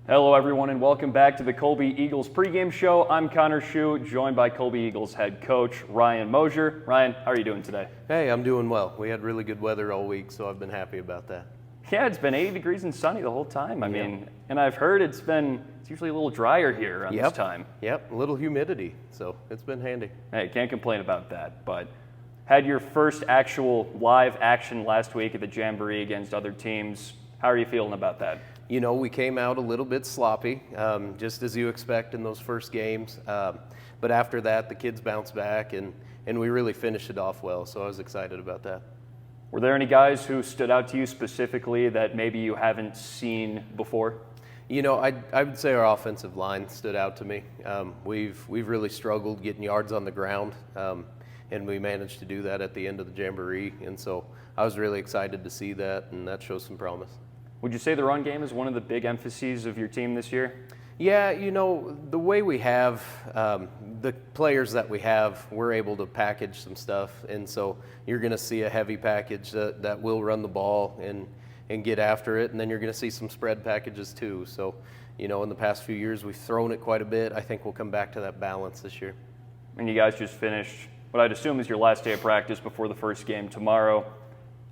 Hello, everyone, and welcome back to the Colby Eagles pregame show. I'm Connor Schuh, joined by Colby Eagles head coach Ryan Mosier. Ryan, how are you doing today? Hey, I'm doing well. We had really good weather all week, so I've been happy about that. Yeah, it's been 80 degrees and sunny the whole time. I mean, and I've heard it's usually a little drier here around this time. Yep, a little humidity, so it's been handy. Hey, can't complain about that. But had your first actual live action last week at the Jamboree against other teams. How are you feeling about that? You know, we came out a little bit sloppy, just as you expect in those first games. But after that, the kids bounced back, and we really finished it off well, so I was excited about that. Were there any guys who stood out to you specifically that maybe you haven't seen before? You know, I would say our offensive line stood out to me. We've really struggled getting yards on the ground, and we managed to do that at the end of the Jamboree, and so I was really excited to see that, and that shows some promise. Would you say the run game is one of the big emphases of your team this year? Yeah, you know, the way we have the players that we have, we're able to package some stuff, and so you're going to see a heavy package that will run the ball and get after it, and then you're going to see some spread packages too. So, you know, in the past few years, we've thrown it quite a bit. I think we'll come back to that balance this year. And you guys just finished what I'd assume is your last day of practice before the first game tomorrow.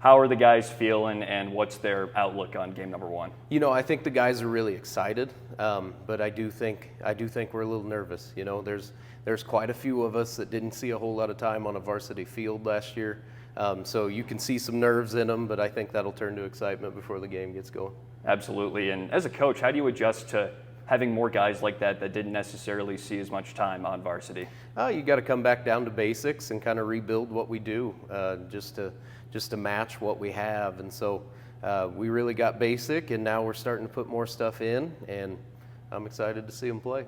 How are the guys feeling, and what's their outlook on game number one? You know, I think the guys are really excited, but I do think we're a little nervous. You know, there's quite a few of us that didn't see a whole lot of time on a varsity field last year, so you can see some nerves in them, but I think that'll turn to excitement before the game gets going. Absolutely. And as a coach, how do you adjust to having more guys like that didn't necessarily see as much time on varsity? You got to come back down to basics and kind of rebuild what we do, just to match what we have. And so we really got basic, and now we're starting to put more stuff in, and I'm excited to see them play.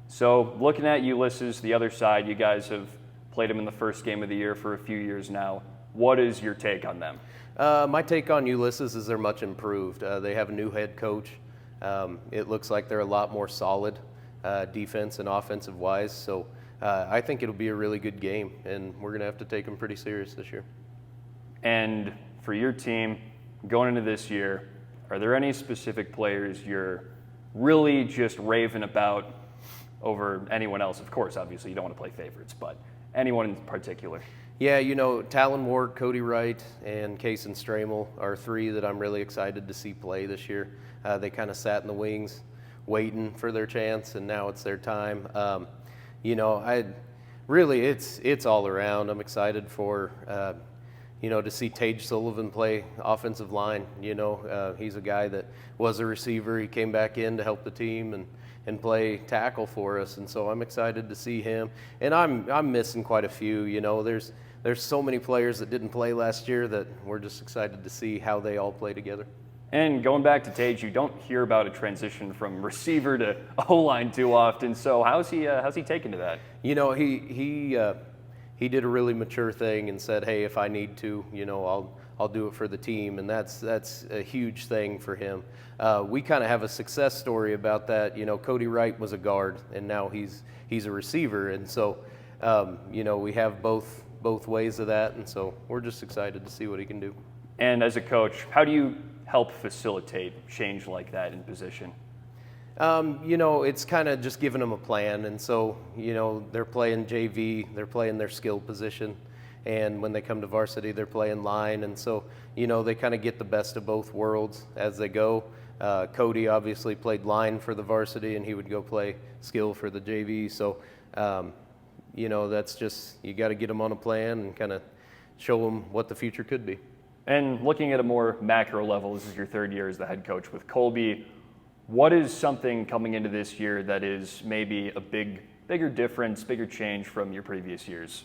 So looking at Ulysses, the other side, you guys have played them in the first game of the year for a few years now. What is your take on them? My take on Ulysses is they're much improved. They have a new head coach. It looks like they're a lot more solid defense and offensive wise. So I think it'll be a really good game, and we're going to have to take them pretty serious this year. And for your team, going into this year, are there any specific players you're really just raving about over anyone else? Of course, obviously, you don't want to play favorites, but anyone in particular? Yeah, you know, Talon Ward, Cody Wright, and Kason Stramel are three that I'm really excited to see play this year. They kind of sat in the wings waiting for their chance, and now it's their time. You know, it's all around. I'm excited for to see Tage Sullivan play offensive line. You know, he's a guy that was a receiver. He came back in to help the team and play tackle for us, and so I'm excited to see him. And I'm missing quite a few. You know, there's so many players that didn't play last year that we're just excited to see how they all play together. And going back to Tage, you don't hear about a transition from receiver to O-line too often. So how's he taken to that? You know, he did a really mature thing and said, "Hey, if I need to, you know, I'll do it for the team," and that's a huge thing for him. We kind of have a success story about that. You know, Cody Wright was a guard, and now he's a receiver, and so you know, we have both ways of that, and so we're just excited to see what he can do. And as a coach, how do you help facilitate change like that in position? You know, it's kind of just giving them a plan. And so, you know, they're playing JV, they're playing their skill position. And when they come to varsity, they're playing line. And so, you know, they kind of get the best of both worlds as they go. Cody obviously played line for the varsity, and he would go play skill for the JV. So, you know, that's just, you got to get them on a plan and kind of show them what the future could be. And looking at a more macro level, this is your third year as the head coach with Colby. What is something coming into this year that is maybe a bigger difference, bigger change from your previous years?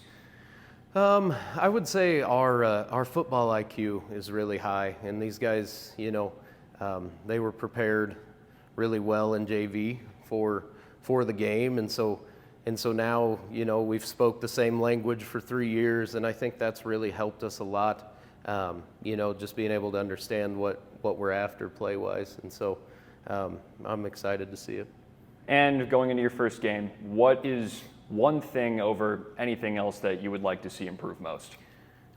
I would say our football IQ is really high, and these guys, you know, they were prepared really well in JV for the game, and so now, you know, we've spoke the same language for 3 years, and I think that's really helped us a lot. You know, just being able to understand what we're after play-wise, and so I'm excited to see it. And going into your first game, what is one thing over anything else that you would like to see improve most?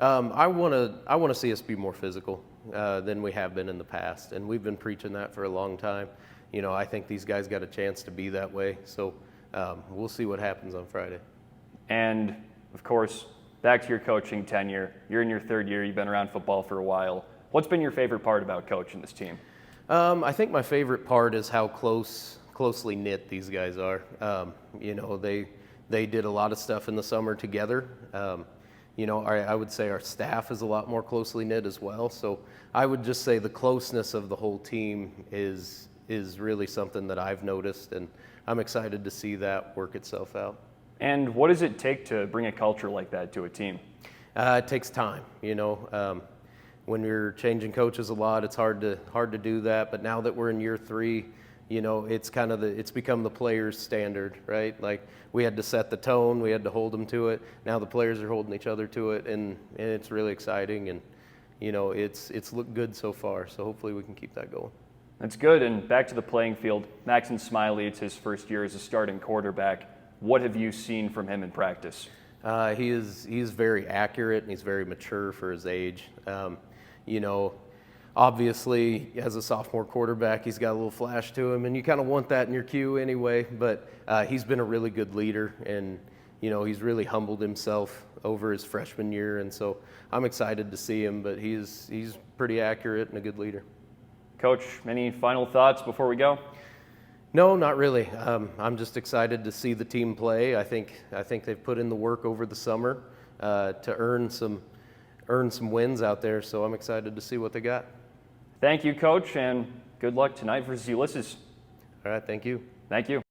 I want to see us be more physical than we have been in the past, and we've been preaching that for a long time. I think these guys got a chance to be that way. So we'll see what happens on Friday. And, of course, back to your coaching tenure. You're in your third year. You've been around football for a while. What's been your favorite part about coaching this team? I think my favorite part is how closely knit these guys are. They did a lot of stuff in the summer together. I would say our staff is a lot more closely knit as well. So I would just say the closeness of the whole team is really something that I've noticed, and I'm excited to see that work itself out. And what does it take to bring a culture like that to a team? It takes time, when you're changing coaches a lot, it's hard to do that. But now that we're in year 3, it's become the players' standard, right? Like we had to set the tone, we had to hold them to it. Now the players are holding each other to it, and it's really exciting. And it's looked good so far. So hopefully we can keep that going. That's good. And back to the playing field, Maxon Smiley, it's his first year as a starting quarterback. What have you seen from him in practice? He's very accurate and he's very mature for his age. Obviously, as a sophomore quarterback, he's got a little flash to him, and you kind of want that in your cue anyway. But he's been a really good leader, and he's really humbled himself over his freshman year, and so I'm excited to see him. But he's pretty accurate and a good leader. Coach, any final thoughts before we go? No, not really. I'm just excited to see the team play. I think they've put in the work over the summer to earn some wins out there, so I'm excited to see what they got. Thank you, Coach, and good luck tonight versus Ulysses. All right, thank you. Thank you.